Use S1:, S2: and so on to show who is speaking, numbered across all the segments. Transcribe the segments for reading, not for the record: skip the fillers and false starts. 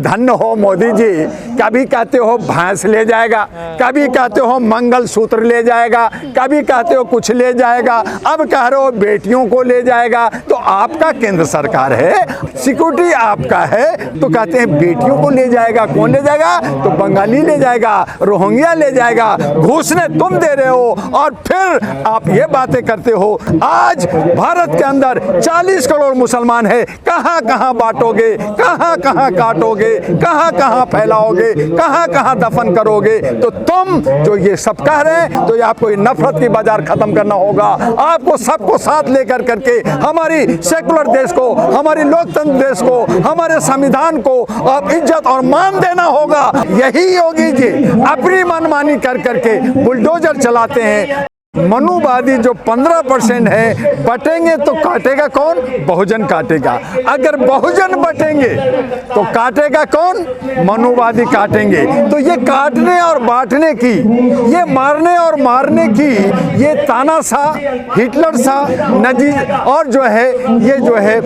S1: धन्य हो मोदी जी। कभी कहते हो भैंस ले जाएगा, कभी कहते हो मंगल सूत्र ले जाएगा, कभी कहते हो कुछ ले जाएगा, अब कह रहे हो बेटियों को ले जाएगा। तो आपका केंद्र सरकार है, सिक्योरिटी आपका है, तो कहते हैं बेटियों को ले जाएगा। कौन ले जाएगा? तो बंगाली ले जाएगा, रोहिंग्या ले जाएगा। घूसने तुम दे रहे हो और फिर आप ये बातें करते हो। आज भारत के अंदर 40 करोड़ मुसलमान है, कहां कहां बांटोगे, कहां कहां काटोगे, कहां कहां फैलाओगे, कहां कहां दफन करोगे? तो तुम जो ये सब कह रहे हैं, तो ये आपको ये नफरत की बाजार खत्म करना होगा। आपको सबको साथ लेकर करके हमारी सेकुलर देश को, हमारी लोकतंत्र देश को, हमारे संविधान को आप इज्जत और मान देना होगा। यही योगी जी अपनी मनमानी कर करके बुलडोजर चलाते हैं। मनुवादी जो 15% है, बटेंगे तो काटेगा कौन? बहुजन काटेगा। अगर बहुजन बटेंगे तो काटेगा कौन? मनुवादी काटेंगे। तो ये काटने और बांटने की, ये मारने और मारने की, ये तानाशाह, हिटलर सा नजी और जो है ये जो है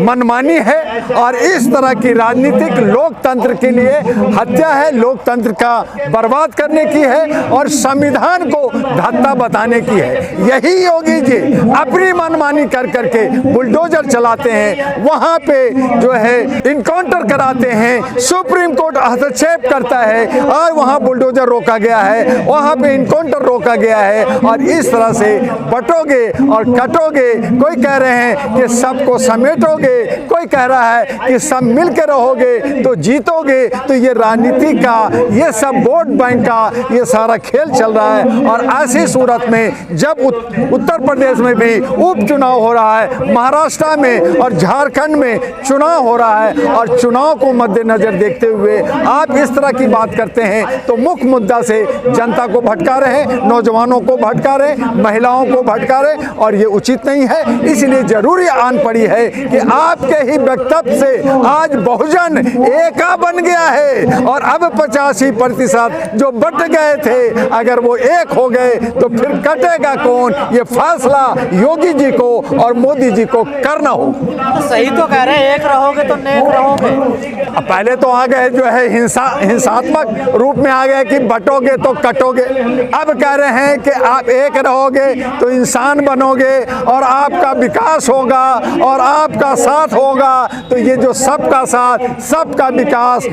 S1: मनमानी है। और इस तरह की राजनीतिक लोकतंत्र के लिए हत्या है, लोकतंत्र का बर्बाद करने की है और संविधान को धत्ता बताने की है। यही योगी जी अपनी मनमानी कर करके बुलडोजर चलाते हैं, वहां पे जो है इनकाउंटर कराते हैं, सुप्रीम कोर्ट हस्तक्षेप करता है और वहां बुलडोजर रोका गया है, वहां पे इनकाउंटर रोका गया है। और इस तरह से बटोगे और कटोगे। कोई कह रहे हैं कि सबको समेटोगे, कोई कह रहा है कि सब मिलकर रहोगे तो जीतोगे। तो ये राजनीति का, ये सब वोट बैंक का ये सारा खेल चल रहा है। और ऐसी सूरत में जब उत्तर प्रदेश में भी उपचुनाव हो रहा है, महाराष्ट्र में और झारखंड में चुनाव हो रहा है, और चुनाव को मद्देनजर देखते हुए आप इस तरह की बात करते हैं, तो मुख्य मुद्दा से जनता को भटका रहे हैं, नौजवानों को भटका रहे हैं, महिलाओं को भटका रहे हैं, और ये उचित नहीं है। इसलिए जरूरी आन पड़ी है कि आपके ही वक्तव्य से आज बहुजन एका बन गया है। और अब 85% जो बट गए थे, अगर वो एक हो गए तो फिर कटेगा कौन? ये फैसला योगी जी को और मोदी जी को करना होगा।
S2: सही तो कह रहे हैं, एक रहोगे तो नेक रहोगे।
S1: पहले तो आ गए जो है हिंसात्मक रूप में आ गए कि बटोगे तो कटोगे। अब कह रहे हैं कि आप एक रहोगे तो इंसान बनोगे और आपका विकास होगा और आपका साथ होगा। तो ये जो सबका साथ, सबका विकास,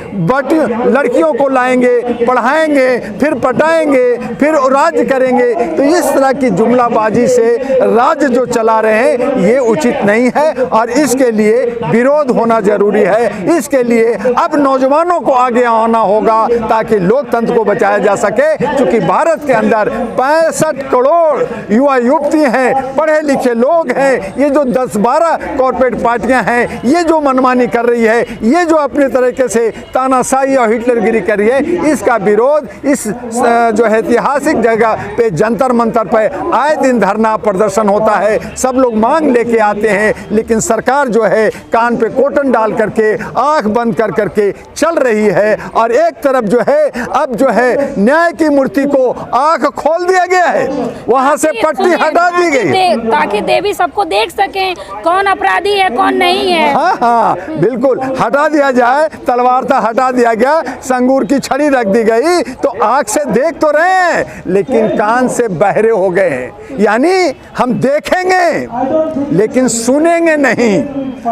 S1: लड़कियों को लाएंगे, पढ़ाएंगे, फिर पटाएंगे, फिर राज्य करेंगे। तो इस तरह की जुमलाबाजी से राज्य जो चला रहे हैं, ये उचित नहीं है और इसके लिए विरोध होना जरूरी है। इसके लिए अब नौजवानों को आगे आना होगा ताकि लोकतंत्र को बचाया जा सके। क्योंकि भारत के अंदर 65 करोड़ युवा युवती हैं, पढ़े लिखे लोग हैं। ये जो 10-12 कॉर्पोरेट पार्टियां हैं, ये जो मनमानी कर रही है, ये जो अपने तरीके से तानाशाही और हिटलरगिरी कर रही है, इसका विरोध इस जो है ऐतिहासिक जगह पे जंतर मंतर पे आए दिन धरना प्रदर्शन होता है। सब लोग मांग लेके आते हैं, लेकिन सरकार जो है कान पे कोटन डाल करके, आंख बंद कर करके चल रही है। और एक तरफ जो है अब जो है न्याय की मूर्ति को आंख खोल दिया गया है, वहां से पट्टी हटा दी गई
S3: ताकि देवी सबको देख सके कौन अपराधी है कौन नहीं है।
S1: हाँ हाँ बिल्कुल, हटा दिया जाए। तलवार था हटा दिया गया, संगूर की छड़ी रख दी गई। तो आंख से देख तो रहे हैं, लेकिन कान से बहरे हो गए हैं। यानी हम देखेंगे लेकिन सुनेंगे नहीं,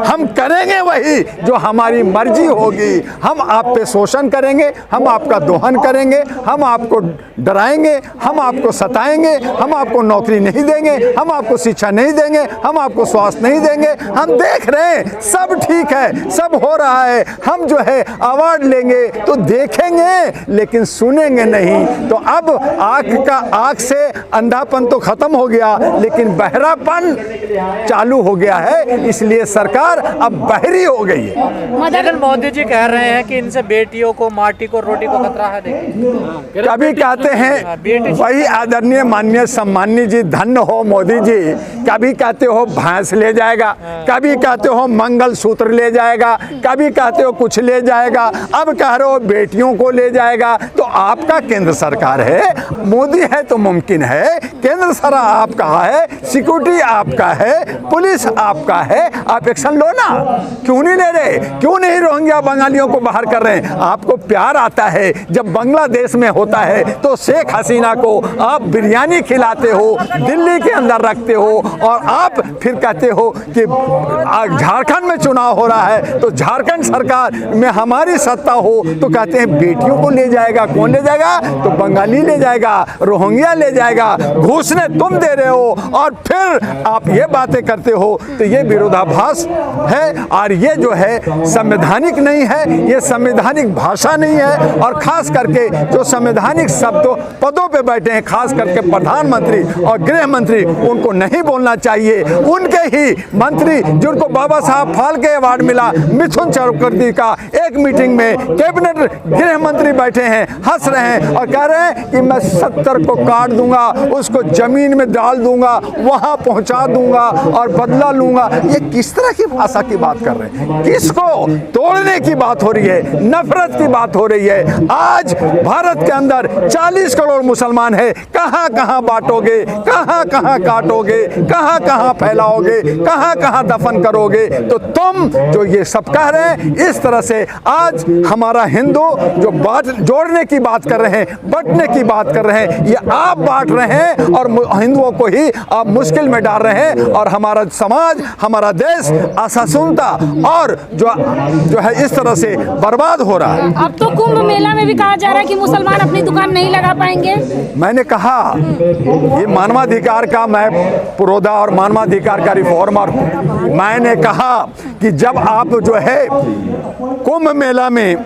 S1: हम करेंगे वही जो हमारी मर्जी होगी। हम आप पे शोषण करेंगे, हम आपका दोहन करेंगे, हम आपको डराएंगे, हम आपको सताएंगे, हम आपको नौकरी नहीं देंगे, हम आपको शिक्षा नहीं देंगे, हम आपको स्वास्थ्य नहीं देंगे। हम देख रहे हैं सब ठीक है, सब हो रहा है। हम जो है अवार्ड लेंगे तो देखेंगे लेकिन सुनेंगे नहीं। तो अब आँख से अंधापन तो खत्म हो गया, लेकिन बहरापन चालू हो गया है। इसलिए सरकार अब बहरी हो गई है।
S2: लेकिन मोदी जी कह रहे हैं कि इनसे बेटियों को, माटी को, रोटी को खतरा है। देखिए
S1: कभी कहते हैं वही आदरणीय माननीय सम्माननीय जी, धन्य हो मोदी जी। कभी कहते हो भैंस ले जाएगा, कभी कहते हो मंगल सूत्र ले जाएगा, कभी कहते हो कुछ ले जाएगा, अब कह रहे हो बेटियों को ले जाएगा। तो आपका केंद्र सरकार है, मोदी है तो मुमकिन है है, केंद्र सरकार आपका है, सिक्योरिटी आपका है, पुलिस आपका है, आप एक्शन लो ना। क्यों नहीं ले रहे? क्यों नहीं रोहिंग्या बंगालियों को बाहर कर रहे हैं? आपको प्यार आता है जब बांग्लादेश में होता है तो शेख हसीना को आप बिरयानी खिलाते हो, दिल्ली के अंदर रखते हो, और आप फिर कहते हो कि झारखंड में चुनाव हो रहा है तो झारखंड सरकार में हमारी सत्ता हो तो कहते हैं बेटियों को ले जाएगा। कौन ले जाएगा? तो बंगाली ले जाएगा, रोहिंग्या ले जाएगा। घूसने तुम दे रहे हो और फिर आप ये बातें करते हो, तो ये विरोधाभास है और ये जो है संवैधानिक नहीं है, ये संवैधानिक भाषा नहीं है। और खास करके जो संवैधानिक शब्दों पदों पे बैठे हैं, खास करके प्रधानमंत्री और गृह मंत्री, उनको नहीं बोलना चाहिए। उनके ही मंत्री जिनको बाबा साहब फाल्के अवार्ड मिला, मिथुन चक्रवर्ती का एक मीटिंग में कैबिनेट गृह मंत्री बैठे हैं, हंस रहे हैं और कह रहे हैं कि मैं 70 को काट दूंगा, उसको जमीन में डाल दूंगा, वहां पहुंचा दूंगा और बदला लूंगा। ये किस तरह की भाषा की बात कर रहे हैं? किसको तोड़ने की बात हो रही है? नफरत की बात हो रही है। आज भारत के अंदर 40 करोड़ मुसलमान है, कहां कहां बांटोगे, कहां कहां काटोगे, कहां कहां फैलाओगे, कहां कहां दफन करोगे? तो तुम जो ये सब कह रहे हैं, इस तरह से आज हमारा हिंदू जो बात जोड़ने की बात कर रहे हैं, बंटने की बात कर रहे हैं, ये आप बांट रहे हैं और हिंदुओं को ही आप मुश्किल में डाल रहे हैं। और हमारा समाज, हमारा देश असहिष्णुता और जो है इस तरह से बर्बाद हो रहा है।
S3: अब तो कुंभ मेला में भी कहा जा रहा है कि मुसलमान अपनी दुकान नहीं लगा पाएंगे।
S1: मैंने कहा ये मानवाधिकार का, मैं पुरोधा और मानवाधिकार का रिफॉर्मर हूं। मैंने कहा कि जब आप जो है कुंभ मेला में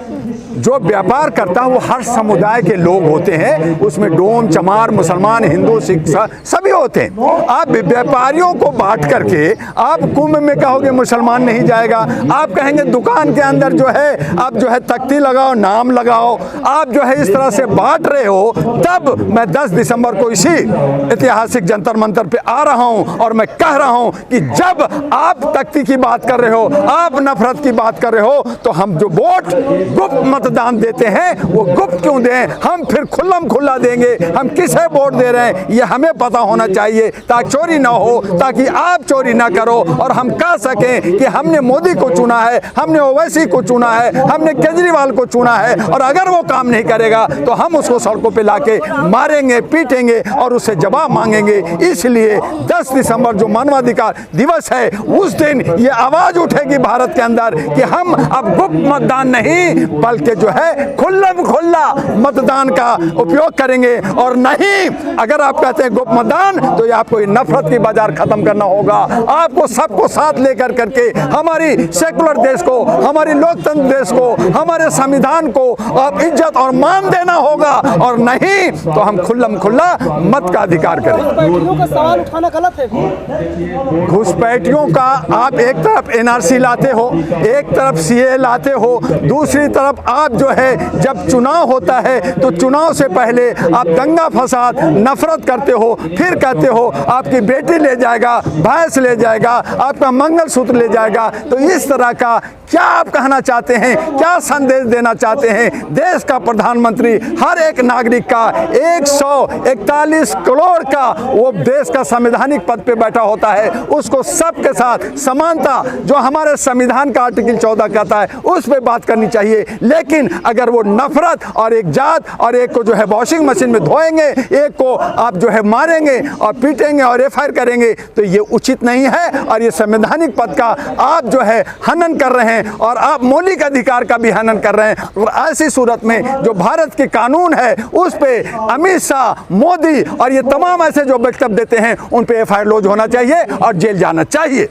S1: जो व्यापार करता है वो हर समुदाय के लोग होते हैं, उसमें डोम चमार, मुसलमान, हिंदू, सिख सभी होते हैं। आप व्यापारियों को बांट करके आप कुंभ में कहोगे मुसलमान नहीं जाएगा, आप कहेंगे दुकान के अंदर जो है आप जो है तख्ती लगाओ, नाम लगाओ, आप जो है इस तरह से बांट रहे हो। तब मैं 10 दिसंबर को इसी ऐतिहासिक जंतर मंतर पे आ रहा हूं और मैं कह रहा हूं कि जब आप तख्ती की बात कर रहे हो, आप नफरत की बात कर रहे हो, तो हम जो वोट गुप्त मतदान देते हैं वो गुप्त क्यों दें? हम फिर खुल्लम खुल्ला देंगे। हम किसे वोट दे रहे हैं ये हमें पता होना चाहिए, ताकि चोरी ना हो, ताकि आप चोरी ना करो और हम कह सकें कि हमने मोदी को चुना है, हमने ओवैसी को चुना है, हमने केजरीवाल को चुना है, और अगर वो काम नहीं करेगा तो हम उसको सड़कों पे लाके मारेंगे, पीटेंगे और उससे जवाब मांगेंगे। इसलिए 10 दिसंबर जो मानवाधिकार दिवस है, उस दिन ये आवाज उठेगी भारत के अंदर कि हम अब गुप्त मतदान नहीं बल्कि जो है खुल्लम खुल्ला मतदान का उपयोग करेंगे। और नहीं, अगर आप कहते हैं गुप्त मतदान, तो ये आपको ये नफरत की बाजार खत्म करना होगा। आपको सबको साथ लेकर करके हमारी सेकुलर देश को, हमारी लोकतंत्र देश को, हमारे संविधान को आप इज्जत और मान देना होगा, और नहीं तो हम खुल्लम खुल्ला मत का अधिकार करें।
S4: घुसपैठियों का सवाल उठाना गलत है।
S1: घुसपैठियों का आप एक तरफ एनआरसी लाते हो, एक तरफ सीए लाते हो, दूसरी तरफ आप जो है जब चुनाव होता है तो चुनाव से पहले आप दंगा फसाद नफरत करते हो, फिर कहते हो आपकी बेटी ले जाएगा, भैंस ले जाएगा, आपका मंगलसूत्र ले जाएगा। तो इस तरह का क्या आप कहना चाहते हैं? क्या संदेश देना चाहते हैं? देश का प्रधानमंत्री हर एक नागरिक का 141 करोड़ का वो देश का संवैधानिक पद पे बैठा होता है, उसको सबके साथ समानता जो हमारे संविधान का आर्टिकल 14 कहता है उस पे बात करनी चाहिए। लेकिन अगर वो नफरत और एक जात और एक को जो है वॉशिंग मशीन में धोएंगे, एक को आप जो है मारेंगे और पीटेंगे और एफआईआर करेंगे, तो ये उचित नहीं है और ये संवैधानिक पद का आप जो है हनन कर रहे हैं और आप मौलिक अधिकार का भी हनन कर रहे हैं। और ऐसी सूरत में जो भारत के कानून है उस पे अमित शाह, मोदी और ये तमाम ऐसे जो वक्तव्य देते हैं उन पे एफआईआर लॉन्च होना चाहिए और जेल जाना चाहिए।